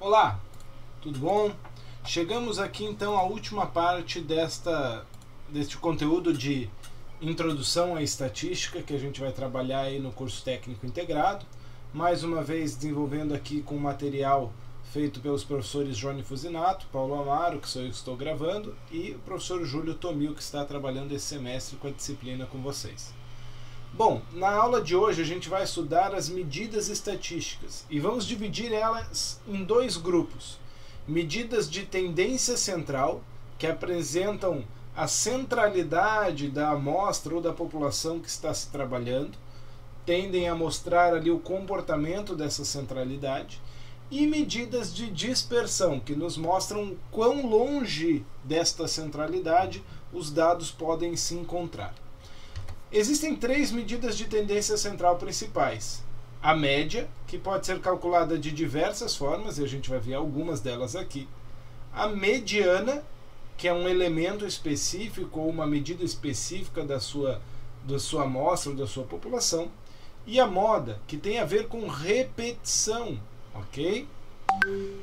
Olá, tudo bom? Chegamos aqui então à última parte deste conteúdo de introdução à estatística que a gente vai trabalhar aí no curso técnico integrado. Mais uma vez desenvolvendo aqui com material feito pelos professores Johnny Fusinato, Paulo Amaro, que sou eu que estou gravando, e o professor Júlio Tomil, que está trabalhando esse semestre com a disciplina com vocês. Bom, na aula de hoje a gente vai estudar as medidas estatísticas e vamos dividir elas em dois grupos. Medidas de tendência central, que apresentam a centralidade da amostra ou da população que está se trabalhando, tendem a mostrar ali o comportamento dessa centralidade, e medidas de dispersão, que nos mostram quão longe desta centralidade os dados podem se encontrar. Existem três medidas de tendência central principais. A média, que pode ser calculada de diversas formas, e a gente vai ver algumas delas aqui. A mediana, que é um elemento específico ou uma medida específica da sua amostra ou da sua população. E a moda, que tem a ver com repetição, ok?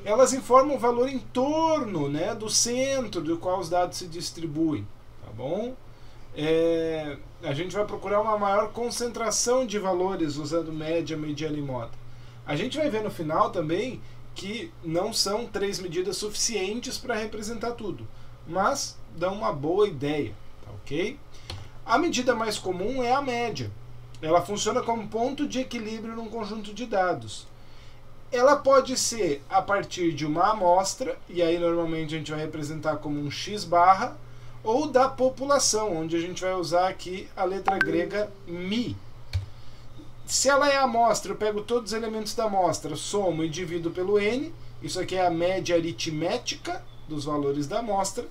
Elas informam o valor em torno, né, do centro do qual os dados se distribuem, tá bom? A gente vai procurar uma maior concentração de valores usando média, mediana e moda. A gente vai ver no final também que não são três medidas suficientes para representar tudo, mas dão uma boa ideia, tá ok? A medida mais comum é a média. Ela funciona como ponto de equilíbrio num conjunto de dados. Ela pode ser a partir de uma amostra, e aí normalmente a gente vai representar como um x barra, ou da população, onde a gente vai usar aqui a letra grega mi. Se ela é a amostra, eu pego todos os elementos da amostra, somo e divido pelo n, isso aqui é a média aritmética dos valores da amostra.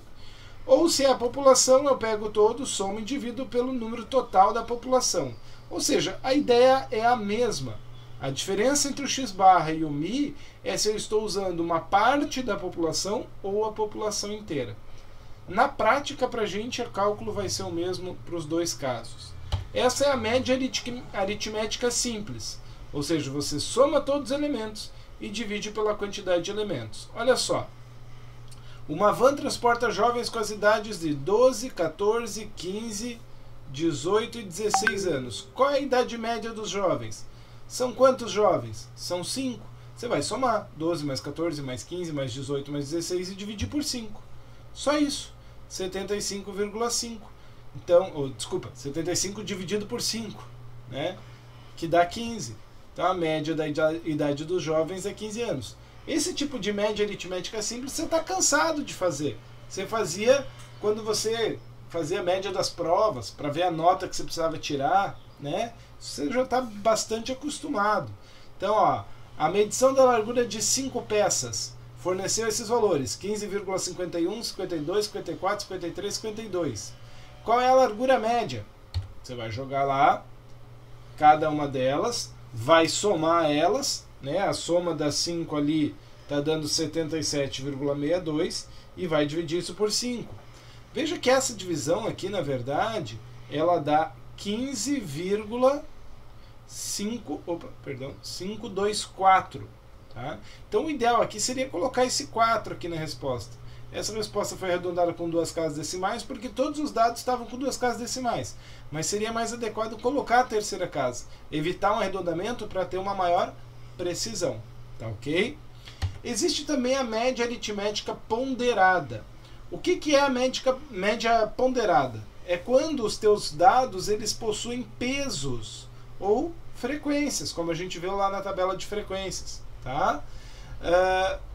Ou se é a população, eu pego todos, somo e divido pelo número total da população. Ou seja, a ideia é a mesma. A diferença entre o x barra e o mi é se eu estou usando uma parte da população ou a população inteira. Na prática, para a gente, o cálculo vai ser o mesmo para os dois casos. Essa é a média aritmética simples, ou seja, você soma todos os elementos e divide pela quantidade de elementos. Olha só, uma van transporta jovens com as idades de 12, 14, 15, 18 e 16 anos. Qual é a idade média dos jovens? São quantos jovens? São 5. Você vai somar 12 mais 14 mais 15 mais 18 mais 16 e dividir por 5. Só isso. 75,5. Então, desculpa, 75 dividido por 5, né? Que dá 15. Então a média da idade dos jovens é 15 anos. Esse tipo de média aritmética simples você está cansado de fazer. Você fazia quando você fazia a média das provas, para ver a nota que você precisava tirar, né? Você já está bastante acostumado. Então, ó, a medição da largura de 5 peças forneceu esses valores: 15,51, 52, 54, 53, 52. Qual é a largura média? Você vai jogar lá cada uma delas, vai somar elas, né? A soma das 5 ali está dando 77,62 e vai dividir isso por 5. Veja que essa divisão aqui, na verdade, ela dá 524. Tá? Então o ideal aqui seria colocar esse 4 aqui na resposta. Essa resposta foi arredondada com 2 casas decimais porque todos os dados estavam com 2 casas decimais. Mas seria mais adequado colocar a terceira casa. Evitar um arredondamento para ter uma maior precisão. Tá ok? Existe também a média aritmética ponderada. O que é a média ponderada? É quando os teus dados eles possuem pesos ou frequências, como a gente viu lá na tabela de frequências. Tá?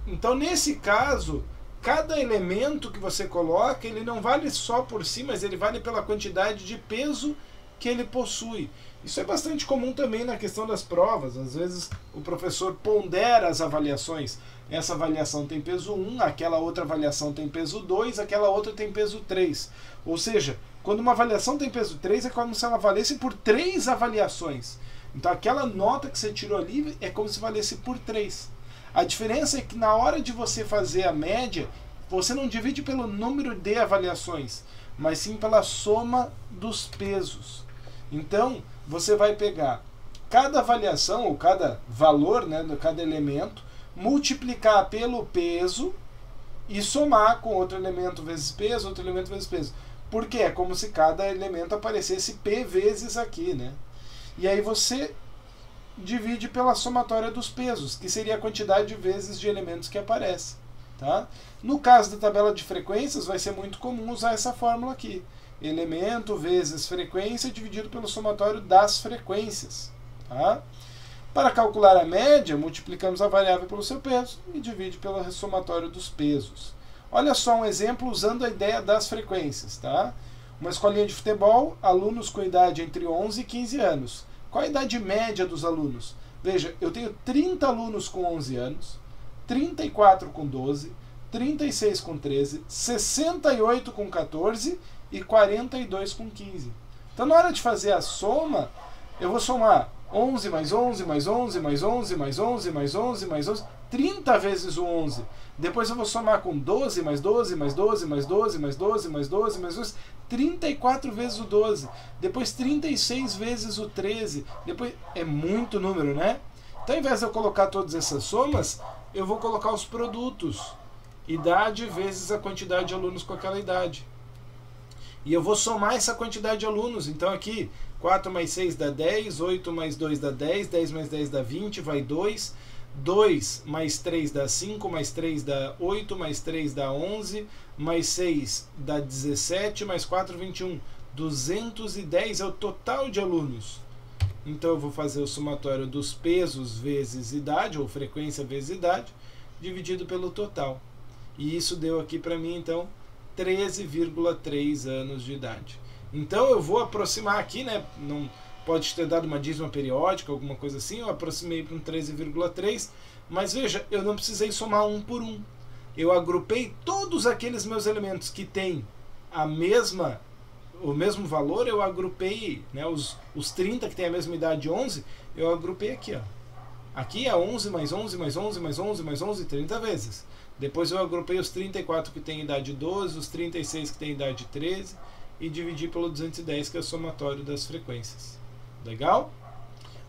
Então, nesse caso, cada elemento que você coloca, ele não vale só por si, mas ele vale pela quantidade de peso que ele possui. Isso é bastante comum também na questão das provas. Às vezes o professor pondera as avaliações. Essa avaliação tem peso 1, aquela outra avaliação tem peso 2, aquela outra tem peso 3. Ou seja, quando uma avaliação tem peso 3, é como se ela valesse por 3 avaliações. Então aquela nota que você tirou ali é como se valesse por 3. A diferença é que na hora de você fazer a média, você não divide pelo número de avaliações, mas sim pela soma dos pesos. Então, você vai pegar cada avaliação, ou cada valor, né, de cada elemento, multiplicar pelo peso e somar com outro elemento vezes peso, outro elemento vezes peso. Porque é como se cada elemento aparecesse P vezes aqui, né? E aí você divide pela somatória dos pesos, que seria a quantidade de vezes de elementos que aparece. Tá? No caso da tabela de frequências, vai ser muito comum usar essa fórmula aqui. Elemento vezes frequência dividido pelo somatório das frequências. Tá? Para calcular a média, multiplicamos a variável pelo seu peso e divide pelo somatório dos pesos. Olha só um exemplo usando a ideia das frequências. Tá? Uma escolinha de futebol, alunos com idade entre 11 e 15 anos. Qual a idade média dos alunos? Veja, eu tenho 30 alunos com 11 anos, 34 com 12, 36 com 13, 68 com 14 e 42 com 15. Então, na hora de fazer a soma, eu vou somar 11 mais 11, mais 11, mais 11, mais 11, mais 11, mais 11, 30 vezes o 11. Depois eu vou somar com 12, mais 12, mais 12, mais 12, mais 12, mais 12, mais 12, 34 vezes o 12. Depois 36 vezes o 13. Depois é muito número, né? Então, ao invés de eu colocar todas essas somas, eu vou colocar os produtos. Idade vezes a quantidade de alunos com aquela idade. E eu vou somar essa quantidade de alunos. Então aqui, 4 mais 6 dá 10, 8 mais 2 dá 10, 10 mais 10 dá 20, vai 2. 2 mais 3 dá 5, mais 3 dá 8, mais 3 dá 11, mais 6 dá 17, mais 4, 21. 210 é o total de alunos. Então eu vou fazer o somatório dos pesos vezes idade, ou frequência vezes idade, dividido pelo total. E isso deu aqui para mim, então, 13,3 anos de idade. Então eu vou aproximar aqui, né? Não pode ter dado uma dízima periódica, alguma coisa assim, eu aproximei para um 13,3, mas veja, eu não precisei somar um por um. Eu agrupei todos aqueles meus elementos que têm o mesmo valor, eu agrupei, né, os 30 que têm a mesma idade de 11, eu agrupei aqui, ó. Aqui é 11 mais 11 mais 11 mais 11 mais 11, 30 vezes. Depois eu agrupei os 34 que têm idade 12, os 36 que têm idade 13 e dividi pelo 210, que é o somatório das frequências. Legal?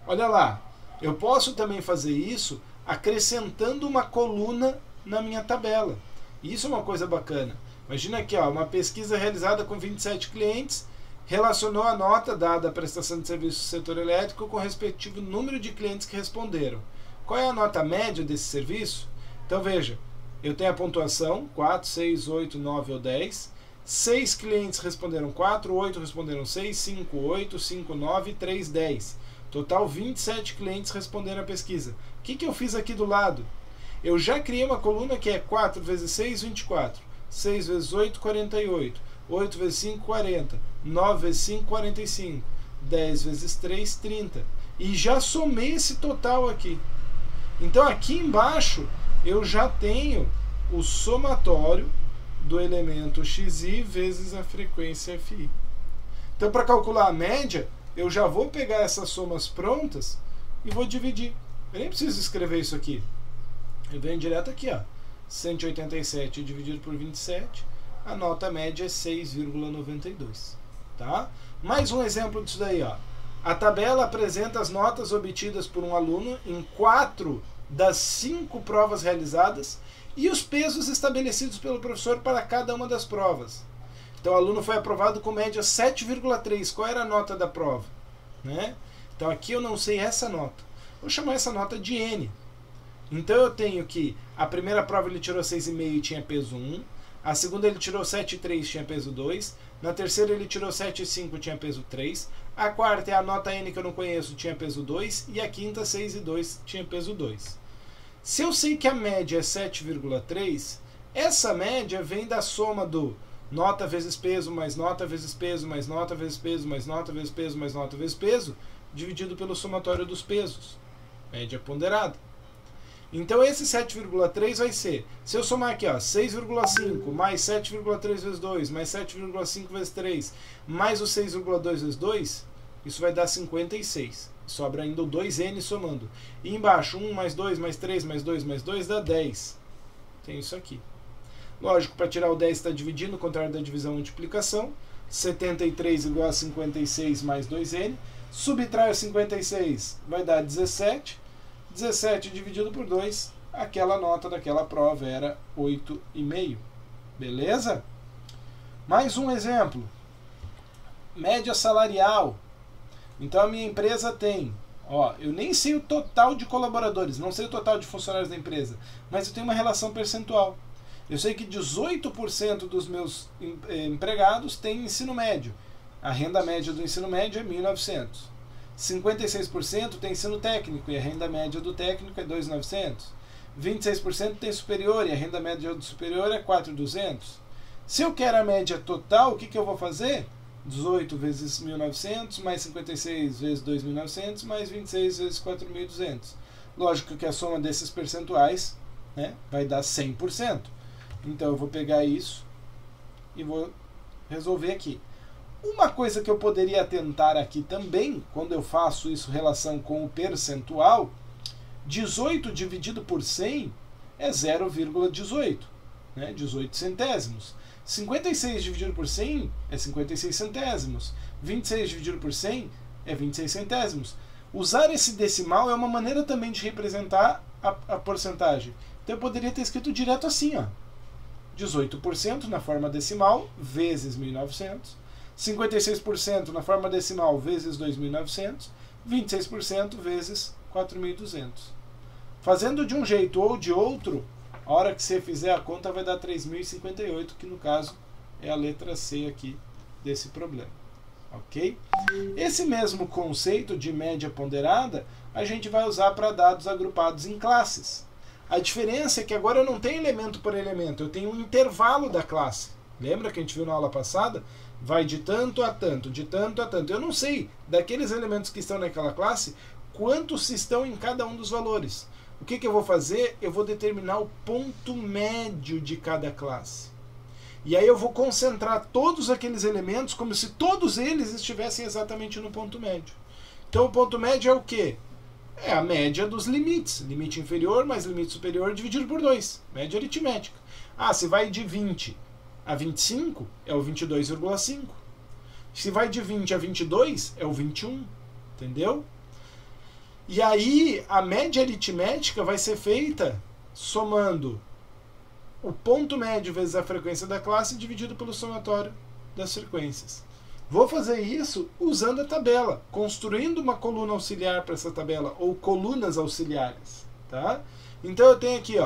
Olha lá, eu posso também fazer isso acrescentando uma coluna na minha tabela. Isso é uma coisa bacana. Imagina aqui, ó, uma pesquisa realizada com 27 clientes, relacionou a nota dada à prestação de serviço do setor elétrico com o respectivo número de clientes que responderam. Qual é a nota média desse serviço? Então veja, eu tenho a pontuação 4, 6, 8, 9 ou 10. 6 clientes responderam 4, 8 responderam 6, 5, 8, 5, 9, 3, 10. Total 27 clientes responderam a pesquisa. O que eu fiz aqui do lado? Eu já criei uma coluna que é 4 vezes 6, 24. 6 vezes 8, 48. 8 vezes 5, 40. 9 vezes 5, 45. 10 vezes 3, 30. E já somei esse total aqui. Então aqui embaixo eu já tenho o somatório do elemento xi vezes a frequência fi. Então, para calcular a média, eu já vou pegar essas somas prontas e vou dividir. Eu nem preciso escrever isso aqui. Eu venho direto aqui, ó. 187 dividido por 27, a nota média é 6,92. Tá? Mais um exemplo disso daí, ó. A tabela apresenta as notas obtidas por um aluno em 4 das 5 provas realizadas e os pesos estabelecidos pelo professor para cada uma das provas. Então o aluno foi aprovado com média 7,3. Qual era a nota da prova? Né? Então aqui eu não sei essa nota. Vou chamar essa nota de N. Então eu tenho que a primeira prova ele tirou 6,5 e tinha peso 1. A segunda ele tirou 7,3 tinha peso 2. Na terceira ele tirou 7,5 tinha peso 3. A quarta é a nota N que eu não conheço, tinha peso 2. E a quinta, 6,2 tinha peso 2. Se eu sei que a média é 7,3, essa média vem da soma do nota vezes peso, mais nota vezes peso, mais nota vezes peso, mais nota vezes peso, mais nota vezes peso, dividido pelo somatório dos pesos. Média ponderada. Então esse 7,3 vai ser, se eu somar aqui, ó, 6,5 mais 7,3 vezes 2, mais 7,5 vezes 3, mais o 6,2 vezes 2, isso vai dar 56. Sobra ainda o 2n somando. E embaixo, 1 mais 2 mais 3 mais 2 mais 2 dá 10. Tem isso aqui. Lógico, para tirar o 10 está dividindo, o contrário da divisão, multiplicação. 73 igual a 56 mais 2n. Subtrai o 56, vai dar 17. 17 dividido por 2 aquela nota daquela prova era 8,5. Beleza? Mais um exemplo. Média salarial. Então a minha empresa tem, eu nem sei o total de colaboradores, não sei o total de funcionários da empresa, mas eu tenho uma relação percentual. Eu sei que 18% dos meus empregados têm ensino médio. A renda média do ensino médio é 1.900. 56% tem ensino técnico e a renda média do técnico é 2.900. 26% tem superior e a renda média do superior é 4.200. Se eu quero a média total, o que eu vou fazer? 18 vezes 1.900, mais 56 vezes 2.900, mais 26 vezes 4.200. Lógico que a soma desses percentuais, né, vai dar 100%. Então eu vou pegar isso e vou resolver aqui. Uma coisa que eu poderia tentar aqui também, quando eu faço isso em relação com o percentual, 18 dividido por 100 é 0,18, né, 18 centésimos. 56 dividido por 100 é 56 centésimos. 26 dividido por 100 é 26 centésimos. Usar esse decimal é uma maneira também de representar a porcentagem. Então eu poderia ter escrito direto assim, 18% na forma decimal vezes 1.900, 56% na forma decimal vezes 2.900, 26% vezes 4.200. Fazendo de um jeito ou de outro, a hora que você fizer a conta vai dar 3.058, que no caso é a letra C aqui desse problema. Ok? Esse mesmo conceito de média ponderada a gente vai usar para dados agrupados em classes. A diferença é que agora eu não tenho elemento por elemento, eu tenho um intervalo da classe. Lembra que a gente viu na aula passada? Vai de tanto a tanto, de tanto a tanto. Eu não sei, daqueles elementos que estão naquela classe, quantos estão em cada um dos valores. O que eu vou fazer? Eu vou determinar o ponto médio de cada classe. E aí eu vou concentrar todos aqueles elementos como se todos eles estivessem exatamente no ponto médio. Então o ponto médio é o quê? É a média dos limites. Limite inferior mais limite superior dividido por 2. Média aritmética. Se vai de 20 a 25, é o 22,5. Se vai de 20 a 22, é o 21. Entendeu? E aí, a média aritmética vai ser feita somando o ponto médio vezes a frequência da classe dividido pelo somatório das frequências. Vou fazer isso usando a tabela, construindo uma coluna auxiliar para essa tabela, ou colunas auxiliares. Tá? Então eu tenho aqui,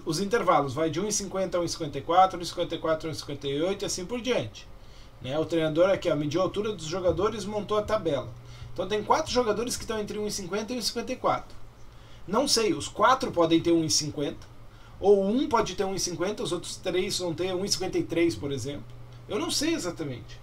os intervalos, vai de 1,50 a 1,54, 1,54 a 1,58 e assim por diante. O treinador aqui mediu a altura dos jogadores e montou a tabela. Então tem 4 jogadores que estão entre 1,50 e 1,54. Não sei, os 4 podem ter 1,50, ou um pode ter 1,50, os outros 3 vão ter 1,53, por exemplo. Eu não sei exatamente.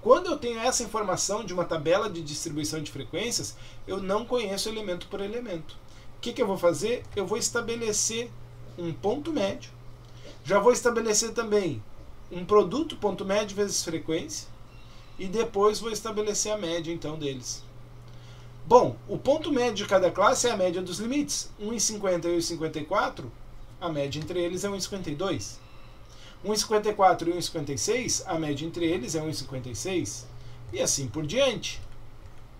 Quando eu tenho essa informação de uma tabela de distribuição de frequências, eu não conheço elemento por elemento. O que eu vou fazer? Eu vou estabelecer um ponto médio. Já vou estabelecer também um produto ponto médio vezes frequência e depois vou estabelecer a média então deles. Bom, o ponto médio de cada classe é a média dos limites. 1,50 e 1,54, a média entre eles é 1,52. 1,54 e 1,56, a média entre eles é 1,56. E assim por diante.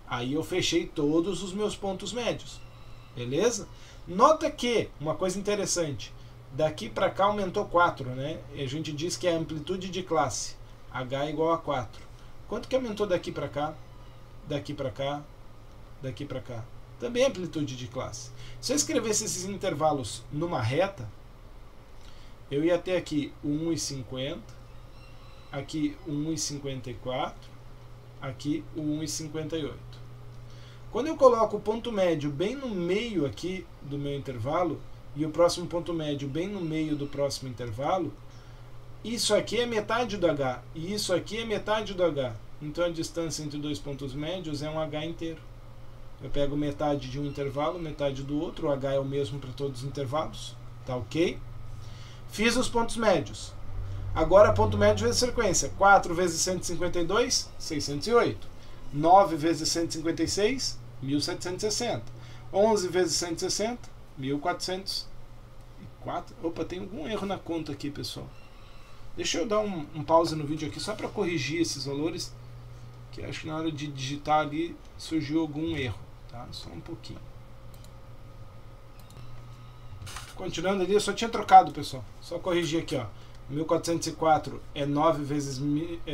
Aí eu fechei todos os meus pontos médios. Beleza? Nota que, uma coisa interessante, daqui para cá aumentou 4, né? E a gente diz que é a amplitude de classe. H é igual a 4. Quanto que aumentou daqui para cá? Daqui para cá? Daqui para cá? Também é amplitude de classe. Se eu escrevesse esses intervalos numa reta, eu ia ter aqui 1,50, aqui 1,54, aqui 1,58. Quando eu coloco o ponto médio bem no meio aqui do meu intervalo, e o próximo ponto médio bem no meio do próximo intervalo, isso aqui é metade do H, e isso aqui é metade do H. Então a distância entre dois pontos médios é um H inteiro. Eu pego metade de um intervalo, metade do outro, o H é o mesmo para todos os intervalos, tá ok? Fiz os pontos médios. Agora ponto médio vezes frequência. 4 vezes 152, 608. 9 vezes 156, 1760. 11 vezes 160, 1404. Opa, tem algum erro na conta aqui, pessoal. Deixa eu dar um pause no vídeo aqui só para corrigir esses valores, que acho que na hora de digitar ali surgiu algum erro, tá? Só um pouquinho. Continuando ali, eu só tinha trocado, pessoal. Só corrigir aqui, ó. 1404 é 9 vezes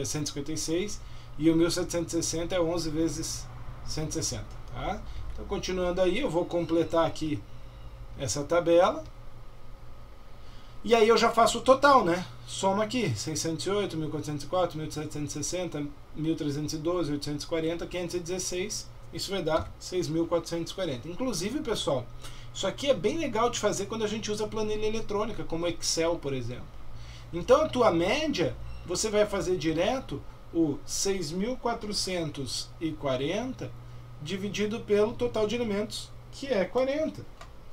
156 e o 1760 é 11 vezes 160, tá? Então, continuando aí, eu vou completar aqui essa tabela. E aí eu já faço o total, né? Soma aqui, 608, 1404, 1760, 1312, 840, 516. Isso vai dar 6.440. Inclusive, pessoal, isso aqui é bem legal de fazer quando a gente usa planilha eletrônica, como Excel, por exemplo. Então, a tua média, você vai fazer direto o 6.440 dividido pelo total de elementos, que é 40.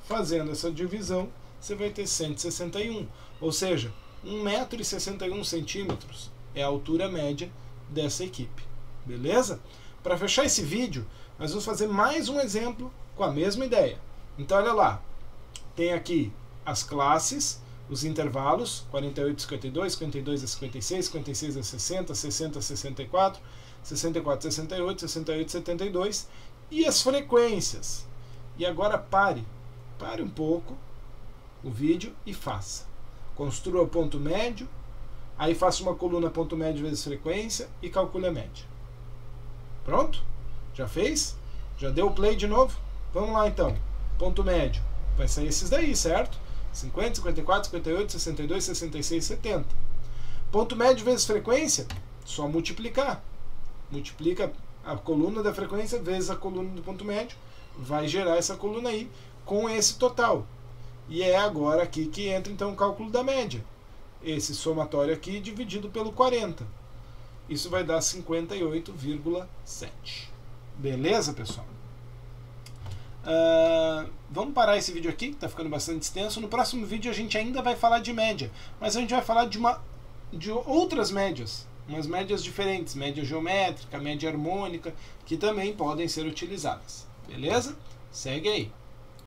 Fazendo essa divisão, você vai ter 161. Ou seja, 1,61 m é a altura média dessa equipe. Beleza? Para fechar esse vídeo, nós vamos fazer mais um exemplo com a mesma ideia. Então, olha lá. Tem aqui as classes, os intervalos, 48 a 52, 52 a 56, 56 a 60, 60 a 64, 64 a 68, 68 a 72, e as frequências. E agora pare um pouco o vídeo e faça. Construa o ponto médio, aí faça uma coluna ponto médio vezes frequência e calcule a média. Pronto? Já fez? Já deu o play de novo? Vamos lá então. Ponto médio. Vai sair esses daí, certo? 50, 54, 58, 62, 66, 70. Ponto médio vezes frequência, só multiplicar. Multiplica a coluna da frequência vezes a coluna do ponto médio, vai gerar essa coluna aí com esse total. E é agora aqui que entra então o cálculo da média. Esse somatório aqui dividido pelo 40. Isso vai dar 58,7. Beleza, pessoal? Vamos parar esse vídeo aqui, que está ficando bastante extenso. No próximo vídeo a gente ainda vai falar de média, mas a gente vai falar de outras médias, umas médias diferentes, média geométrica, média harmônica, que também podem ser utilizadas. Beleza? Segue aí.